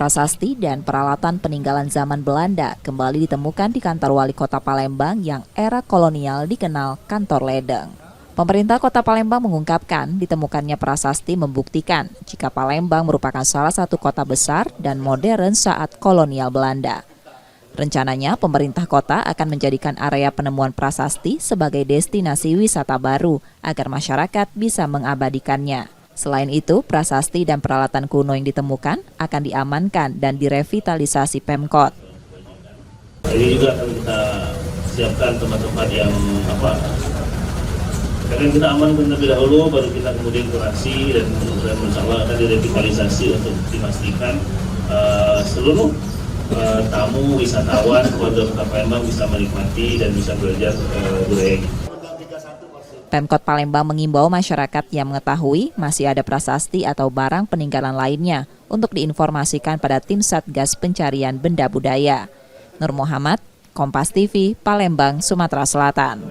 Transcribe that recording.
Prasasti dan peralatan peninggalan zaman Belanda kembali ditemukan di kantor wali kota Palembang yang era kolonial dikenal kantor ledeng. Pemerintah kota Palembang mengungkapkan ditemukannya prasasti membuktikan jika Palembang merupakan salah satu kota besar dan modern saat kolonial Belanda. Rencananya pemerintah kota akan menjadikan area penemuan prasasti sebagai destinasi wisata baru agar masyarakat bisa mengabadikannya. Selain itu, prasasti dan peralatan kuno yang ditemukan akan diamankan dan direvitalisasi Pemkot. Ini juga akan kita siapkan tempat-tempat yang karena kita amankan terlebih dahulu, baru kita kemudian kurasi dan insya Allah akan direvitalisasi untuk dipastikan seluruh tamu wisatawan warga Kota Palembang bisa menikmati dan bisa belajar budaya. Pemkot Palembang mengimbau masyarakat yang mengetahui masih ada prasasti atau barang peninggalan lainnya untuk diinformasikan pada tim Satgas Pencarian Benda Budaya. Nur Muhammad, Kompas TV, Palembang, Sumatera Selatan.